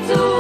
zurück.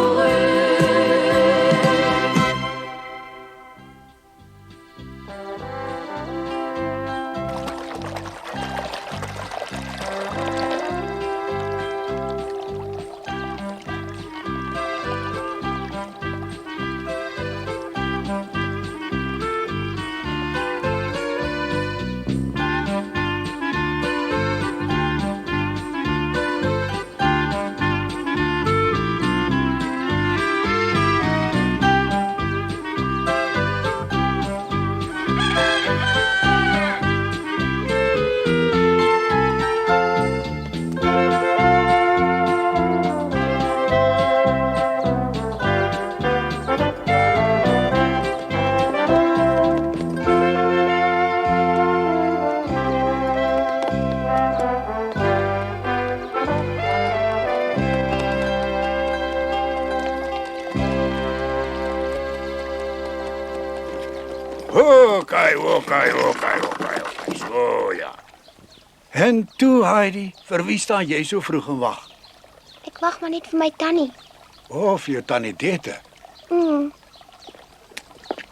Okay. So ja. En toe, Heidi, vir wie staan jy so vroeg en wag? Ek wag maar net vir my tannie. Of jou tannie Dete?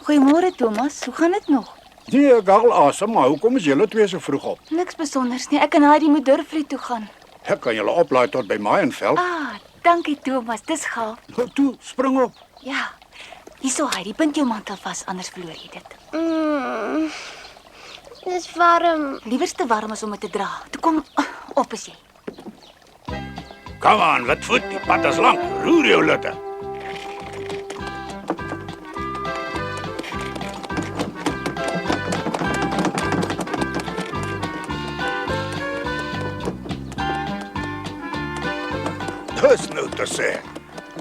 Goeiemôre Thomas, hoe gaan dit nog? Nee, ek haal asem, maar hoekom is julle twee so vroeg op? Niks besonders nie. Ek en Heidi moet Durfried toe gaan. Ek kan julle oplaai tot by Maienveld. Dankie Thomas, dis gaaf. Toe, spring op. Ja. Hierso Heidi, bind jou mantel vas, anders verloor jy dit. Dis warm. Liewerste warm as om dit te dra. Toe kom op is jy. Kom aan, wat voet, die pad is lank. Roer jou litte. Dis nou te sê.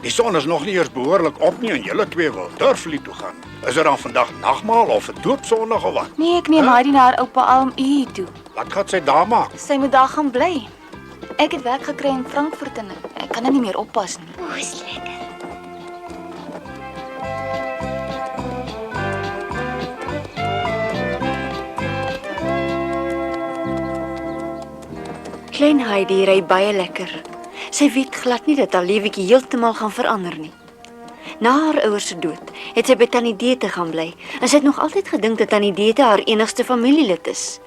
Die son is nog nie eers behoorlik op nie en julle twee wil Durflied toe gaan. Is dit dan vandag nagmaal of 'n doopsondag of wat? Nee, ek neem Heidi na haar oupa Alm U toe. Wat gaan sy daar maak? Sy moet daar gaan bly. Ek het werk gekry in Frankfurt en ek kan nie meer oppas nie. O, is lekker. Klein Heidi ry baie lekker. Sy weet glad nie dat haar lewetjie heeltemal gaan verander nie. Na haar ouers se dood, het sy by Tannie Dete gaan bly en sy het nog altyd gedink dat Tannie Dete haar enigste familielid is.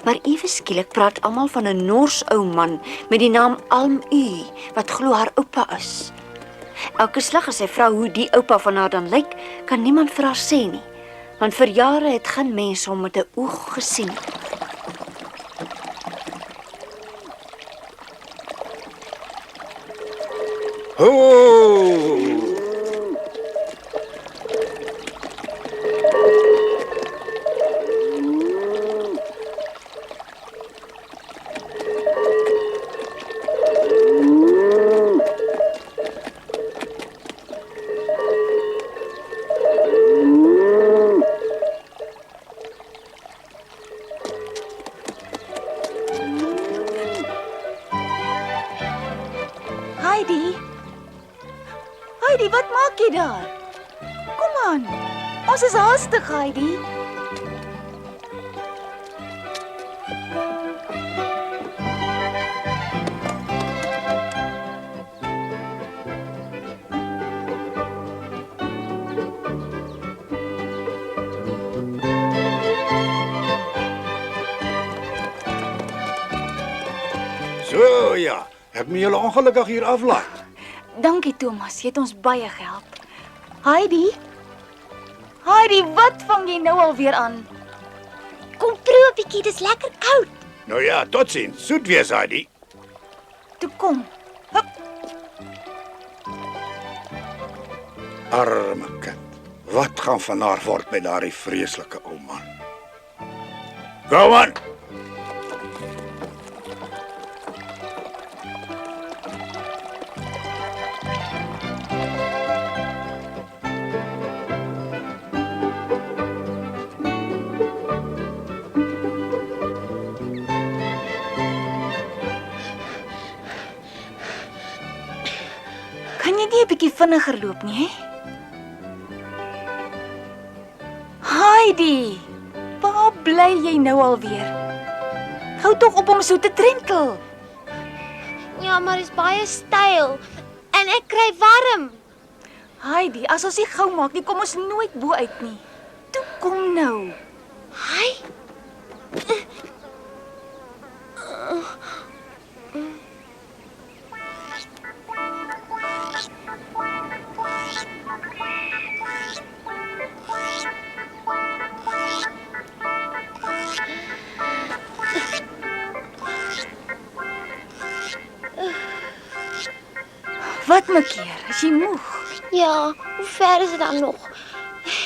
Maar ewe skielik praat almal van 'n Nors ou man met die naam Alm U wat glo haar oupa is. Elke slag as sy vra hoe die oupa van haar dan lyk, kan niemand vir haar sê nie, want vir jare het geen mens hom met 'n oog gesien. Oh! Heidi, wat maak jy daar? Kom aan. Ons is haastig, Heidi. So ja, ek moet julle ongelukkig hier aflaat. Dankie Thomas, jy het ons baie gehelp. Heidi? Heidi, wat vang jy nou alweer aan? Kom proe 'n bietjie, dis lekker koud. Nou ja, totsiens. Soet wees, Heidi. Toe kom. Hup. Arme kind. Wat gaan van haar word met daardie vreeslike ou man? Go on. Kan jy nie 'n bietjie vinniger loop nie, hè? Heidi, waar bly jy nou alweer? Hou tog op om so te drentel. Ja, maar is baie styl. En ek kry warm. Heidi, as ons nie gou maak nie, kom ons nooit bo uit nie. Toe kom nou. Hi. Wat maak keer? Is jy moeg? Ja, hoe ver is dit dan nog?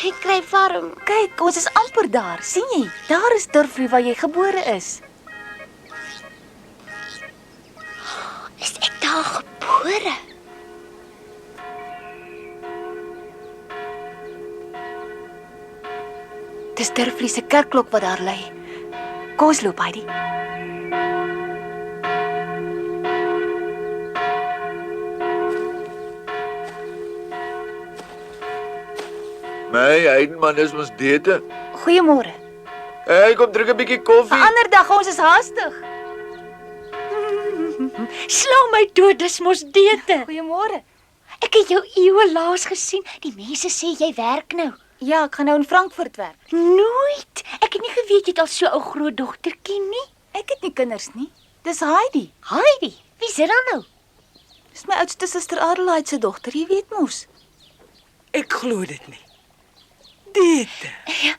Ek kry warm. Kyk, ons is amper daar. sien jy? Daar is Durflee waar jy gebore is. Is ek daar gebore? Dis Durflee se kerkklok wat daar lê. Kom ons loop, Heidi. My Heidenman is mos dete. Goeiemôre. Hey, kom drink 'n bietjie 'n koffie. Ander dag, ons is haastig. Sla my dood, dis mos dete. Goeiemôre. Ek het jou eeue laas gesien. Die mense sê jy werk nou. Ja, ek gaan nou in Frankfurt werk. Nooit. Ek het nie geweet jy het al so 'n ou groot dogtertjie nie. Ek het nie kinders nie. Dis Heidi. Heidi, wie's dit dan nou? Dis my oudste suster Adelaide se dogter, jy weet mos. Ek glo dit nie. Dit. Ja,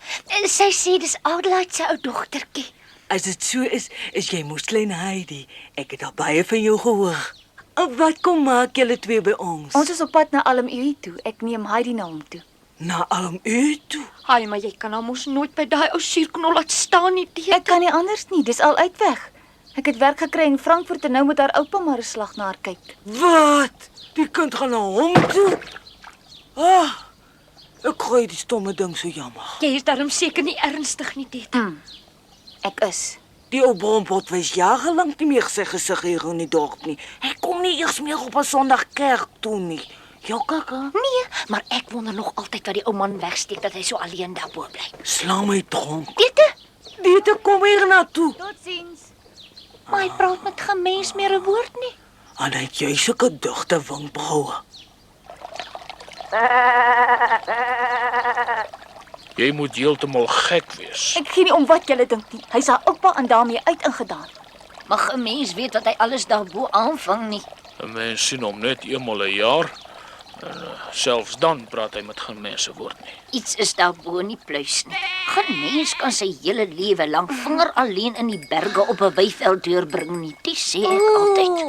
sy sê dis Adelaide se ou dogtertjie. As dit so is jy mos klein Heidi. Ek het al baie van jou gehoor. En wat kom maak julle twee by ons? Ons is op pad na Alm toe. Ek neem Heidi na hom toe. Na Alm toe. Haai, maar jy kan hom mos nooit by daai ou suurknol laat staan nie, dit. Ek kan nie anders nie, dis al uitweg. Ek het werk gekry in Frankfurt en nou moet haar oupa maar 'n slag na haar kyk. Wat? Die kind gaan na hom toe. Ek kry die stomme ding so jammer. Jy is daarom seker nie ernstig nie, dit. Ek is. Die ou brompot was jarelang nie meer sy gesig hier in die dorp nie. Hy kom nie eers meer op 'n Sondag kerk toe nie. Ja, kaka. Nee, maar ek wonder nog altyd wat die ou man wegsteek dat hy so alleen daarbo bly. Sla my dronk. Dete, Dit kom hier na toe. Totsiens. maar hy praat met geen mens meer 'n woord nie. En hy het jy sulke digte wenkbroue. Jy moet heeltemal gek wees. Ek gee nie om wat julle dink nie. Hy's haar oupa en daarmee uit ingedaan. Mag 'n mens weet wat hy alles daarbo aanvang nie. 'n Mens sien hom net eenmal 'n jaar. En selfs dan praat hy met geen mense woord nie. Iets is daarbo nie pluis nie. Geen mens kan sy hele lewe lank vinger alleen in die berge op 'n weiveld deurbring nie. Dit sê ek altyd.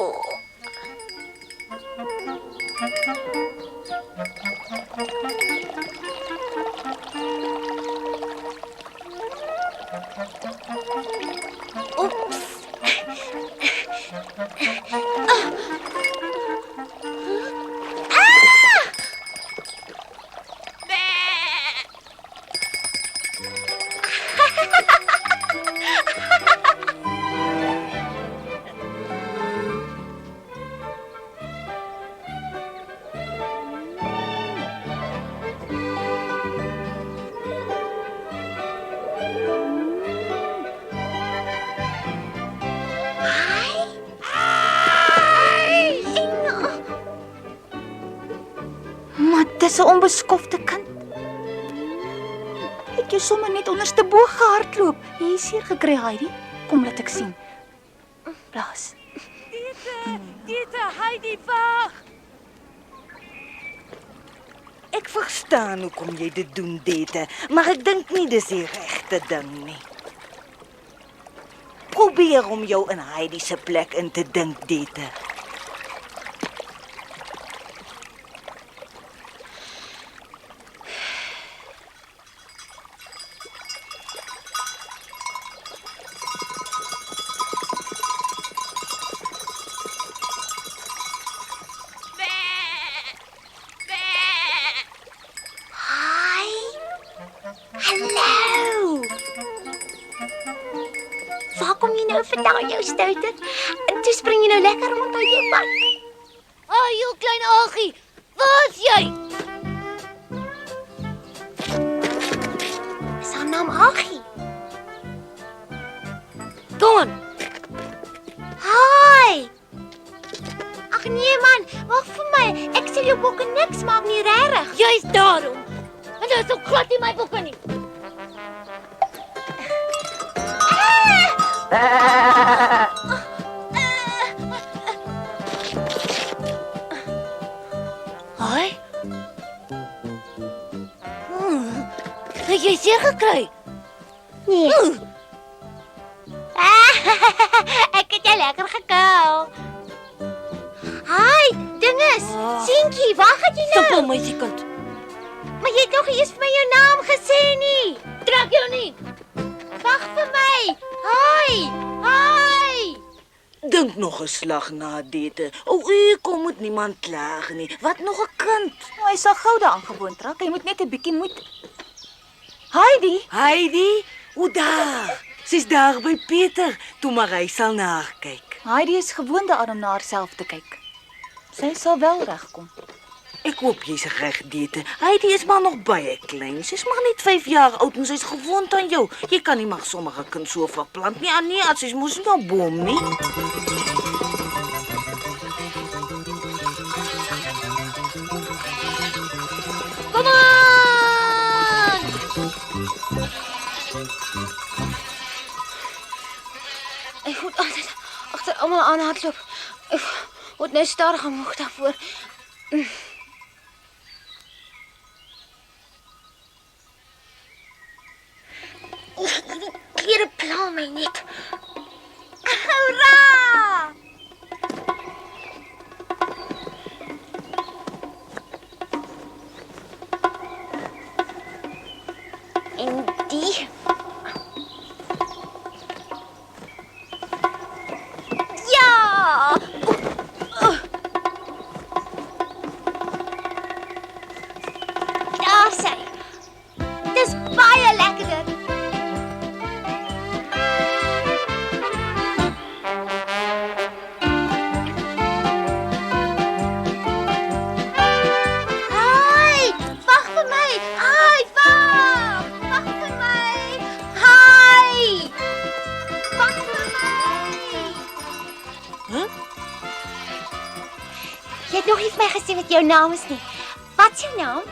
Maar dis 'n onbeskofte kind. Ek het jou sommer net onderste bo gehardloop. Jy is seer gekry, Heidi. Kom laat ek sien. Blaas. Dit Heidi wag. Ek verstaan hoekom jy dit doen, Dete, maar ek dink nie dis die regte ding nie. Probeer om jou in Heidi se plek in te dink, Dete. Hallo. Waar kom jy nou vandaan, jou stouter? En toe spring jy nou lekker rond op jou bank. Jou klein Aggie, waar's jy? Is haar naam Aggie? Kom. Hi. Ag nee man, wag vir my. bokke niks maak nie regtig. Jy's daarom. En dit is ook glad nie my boeke nie. Hoi. Het jy seer gekry? Nee. Ek het jou lekker gekou. Hi, dinges. Seentjie, waar gaan jy nou? Stop my sekind. Maar jy het nog nie eens vir my jou naam gesê nie. Trek jou nie. Wag vir my. Hi. Hi. Dink nog 'n slag na dete. O, u kom met niemand klag nie. Wat nog 'n kind? Nou, hy sal gou daaraan gewoond raak. Hy moet net 'n bietjie moed. Heidi, hoe daar? Sy's daar by Pieter, toe maar hy sal nakyk. Heidi is gewoond daaraan om na haarself te kyk. Sy sal wel regkom. Ek hoop jy's reg, dete. Heidi is maar nog baie klein. Sy's maar net 5 jaar oud en sy's gewoond aan jou. Jy kan nie maar sommige kind so verplant nie. Nee, as sy's mos nie 'n boom nie. Kom aan! Ek moet altyd agter almal aanhardloop. Ek word nou stadig en moeg daarvoor. Die klere pla my net. Hoera! En die ja! Daar sy. Dis baie lekkerder. Hi, wag vir my. Hi, wag. Wag vir my. Hi. Wag vir my. Jy het nog nie vir my gesê wat jou naam is nie. Wat is jou naam?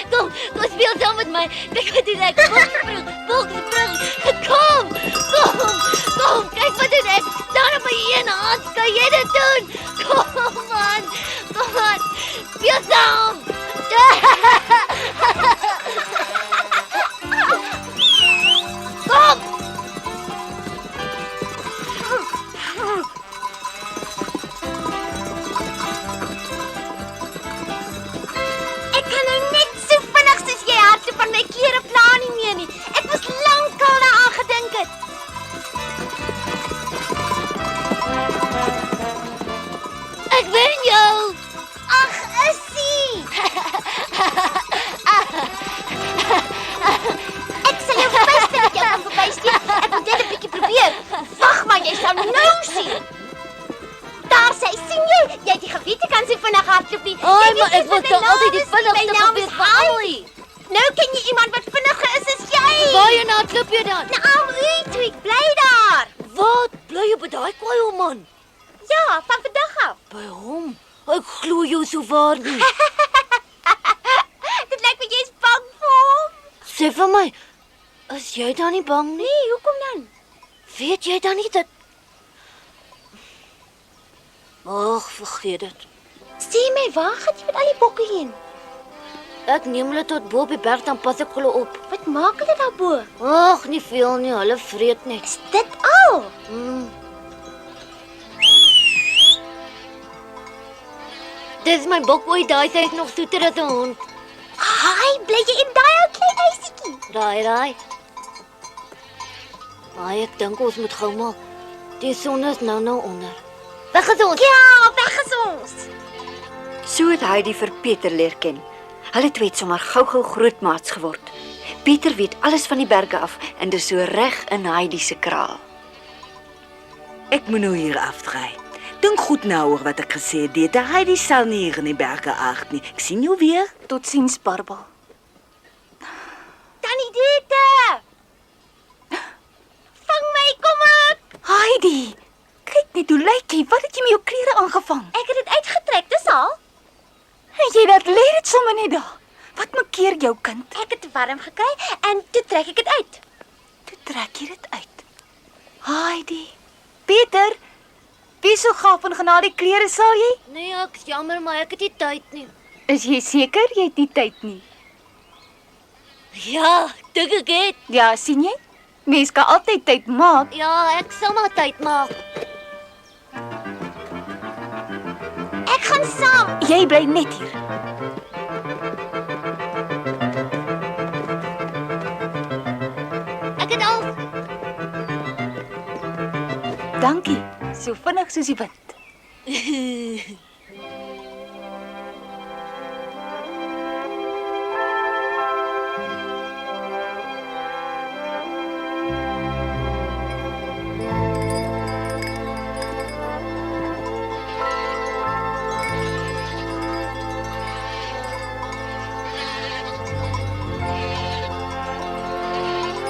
Kom speel saam met my. Kyk wat doen ek. Boksspring. Kom. Kyk wat doen ek. Staan op my een hand. Kan jy dit doen? Kom man. Speel saam. Kom. Ek kan nou net so vinnig soos jy hardloop van my klere plan nie meer nie. Ek was lankal daaraan gedink het. Ek wen jou. Ag, issie. Ek sal jou verbysteek dat jy kan verbysteek. Ek moet dit 'n bietjie probeer. Wag maar, jy sal nou sien. Daar sien jy? Jy het nie geweet jy kan so vinnig hardloop nie. Ai, Jy weet maar ek nie wil wat toch my naam altyd die is nie. My vinnigste naam geweet is van Hai. almal. Nou ken jy iemand wat vinniger is as jy. Waar jy na loop jy dan? Nou, toe ek bly daar. Wat? Bly jy by daai kwaai ou man? Ja, van vandag af. By hom? Ek glo jou so waar nie. Dit lyk my jy's bang vir hom. Sê vir my, is jy dan nie bang nie? Nee, hoekom dan? Weet jy dan nie dat Ag, vergeet dit. Sê my, waar gaan jy met al die bokke heen? Ek neem hulle tot bo op die berg dan pas ek hulle op. Wat maak hulle daarbo? Ag, nie veel nie, hulle vreet net. Is dit al? Dis my bokboy, daai sy is nog soeter as 'n hond. Ai, bly jy in daai ou klein huisiekie? Raai. Ai, ek dink ons moet gou maak. Die son is nou onder. Weg is ons. Ja, weg is ons. So het Heidi vir Pieter leer ken. Hulle twee het sommer gou-gou grootmaats geword. Pieter weet alles van die berge af en dis so reg in Heidi se kraal. Ek moet nou hier afdraai. Dink goed na oor wat ek gesê het, Dete. Heidi sal nie hier in die berge aard nie. Ek sien jou weer. Totsiens, Barbel. Tannie Dete! Vang my, kom ek! Heidi, kyk net hoe lyk jy. Wat het jy met jou klere aangevang? Ek het dit uitgetrek, dis al. En jy dat lê dit sommer net daar. Wat maak keer jou kind? Ek het warm gekry en toe trek ek dit uit. Toe trek jy dit uit. Heidi. Peter, wees so gaaf en gaan na die klere, sal jy? Nee, ek is jammer, maar ek het nie tyd nie. Is jy seker jy het nie tyd nie? Ja, dink ek het. Ja, sien jy? Mens kan altyd tyd maak. Ja, ek sal maar tyd maak. Ek gaan saam. Jy bly net hier. Ek het al. Dankie. So vinnig soos die wind.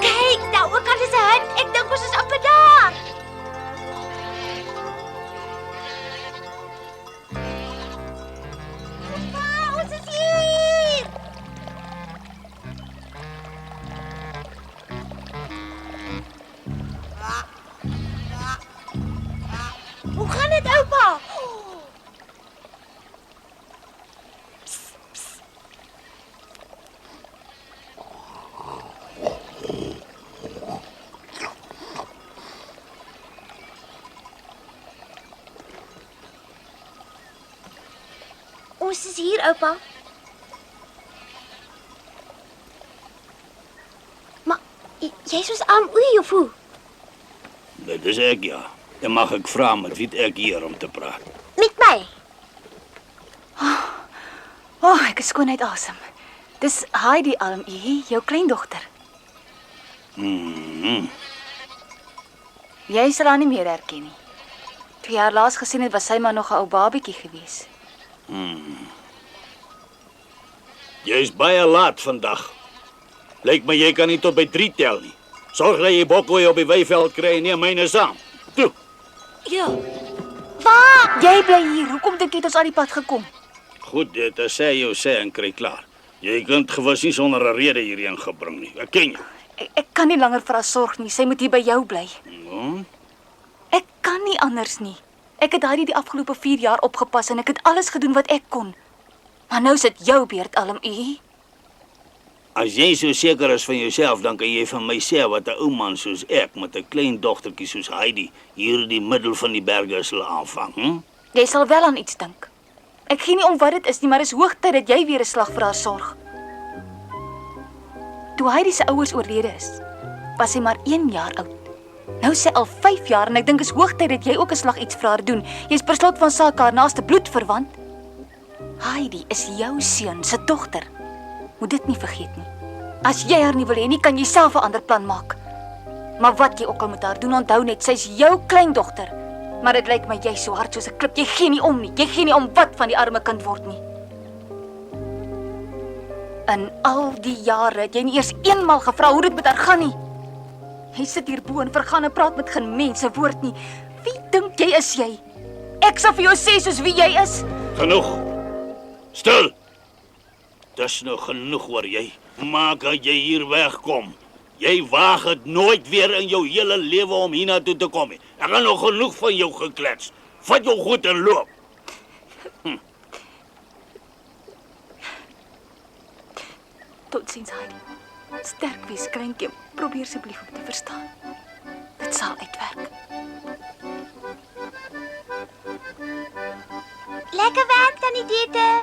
Kyk, daar ook al is 'n hut. Ek dink ons is amper daar. Wow, ons is hier. Hoe gaan dit, oupa? Ons is hier, oupa. Maar jy soos arm oei of hoe? Dit is ek, ja. Dan mag ek vra met wie ek hier om te praat. Met my. Ek is skoon uit asem. Dis Heidi Alm-Ehi, jou kleindogter. Jy sal haar nie meer herken nie. Toe jy haar laas gesien het, was sy maar nog 'n ou babietjie gewees. Jy is baie laat vandag. Lyk my jy kan nie tot by 3 tel nie. Sorg dat jy bokkoe op die weiveld kry en neem myne saam. Toe. Ja. Jy bly hier. Hoekom dink jy het ons al die pad gekom? Goed, dit is sê jou sê en kry klaar. Jy kunt gewis nie sonder 'n rede hierheen gebring nie. Ek ken jou. Ek kan nie langer vir haar sorg nie. Sy moet hier by jou bly. Ja? Ek kan nie anders nie. Ek het Heidi die afgelope 4 jaar opgepas en ek het alles gedoen wat ek kon. Maar nou is dit jou beurt, Alm-Ehi. As jy so seker is van jouself, dan kan jy van my sê wat 'n ou man soos ek met 'n klein dogtertjie soos Heidi hier in die middel van die berge sal aanvang, hm? Jy sal wel aan iets dink. Ek gee nie om wat dit is nie, maar dis hoogtyd dat jy weer 'n slag vir haar sorg. Toe Heidi se ouers oorlede is, was sy maar 1 jaar oud. Nou is sy al 5 jaar en ek dink is hoogtyd dat jy ook 'n slag iets vir haar doen. Jy's per slot van sake haar naaste bloedverwant. Heidi is jou seun se dogter. Moet dit nie vergeet nie. As jy haar nie wil hê nie, kan jy self 'n ander plan maak. Maar wat jy ook al met haar doen, onthou net, sy's jou kleindogter. Maar dit lyk my jy so hard soos 'n klip. Jy gee nie om nie. Jy gee nie om wat van die arme kind word nie. In al die jare het jy nie eers eenmal gevra hoe dit met haar gaan nie. Jy sit hier bo en vergaan en praat met geen mens 'n woord nie. Wie dink jy is jy? Ek sal vir jou sê soos wie jy is. Genoeg. Stil. Dis nou genoeg hoor jy. Maak dat jy hier wegkom. Jy waag dit nooit weer in jou hele lewe om hiernatoe te kom nie. Ek het nog genoeg van jou geklets. Vat jou goed en loop. Totsiens, Heidi. Sterk wees, kleintjie. Probeer asseblief om te verstaan. Dit sal uitwerk. Lekker werk, Tannie Dete.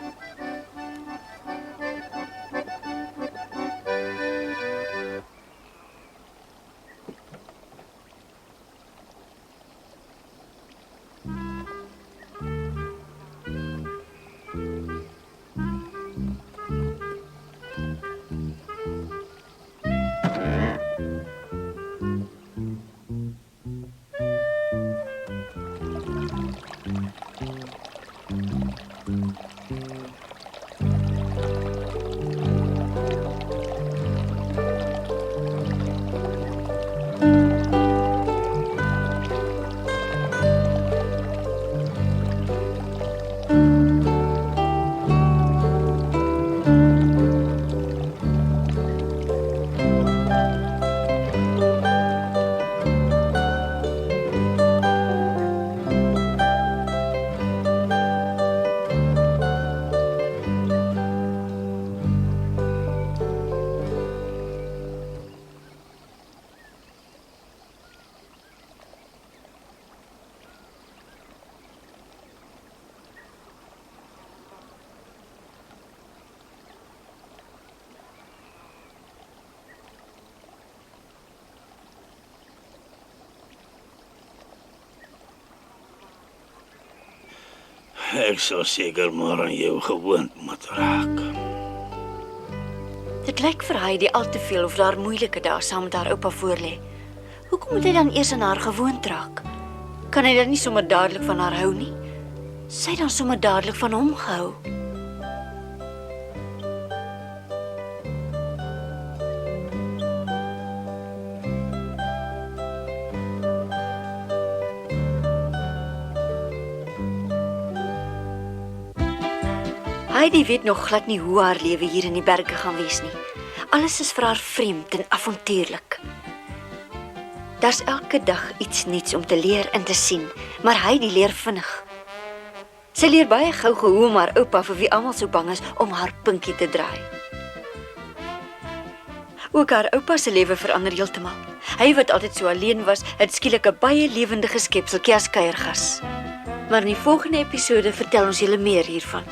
Ek sal seker maar aan jou gewoond moet raak. Dit lyk vir Heidi al te veel of daar moeilike dae saam met haar oupa voorlê. Hoekom moet hy dan eers aan haar gewoond raak? Kan hy dan nie sommer dadelik van haar hou nie? Sy dan sommer dadelik van hom gehou. Heidi weet nog glad nie hoe haar lewe hier in die berge gaan wees nie. Alles is vir haar vreemd en avontuurlik. Daar's elke dag iets nuuts om te leer en te sien, maar Heidi leer vinnig. Sy leer baie gou hoe om haar oupa, vir wie almal so bang is, om haar pinkie te draai. Ook haar oupa se lewe verander heeltemal. Hy wat altyd so alleen was, het skielik 'n baie lewendige skepseltjie as kuiergas. Maar in die volgende episode vertel ons julle meer hiervan.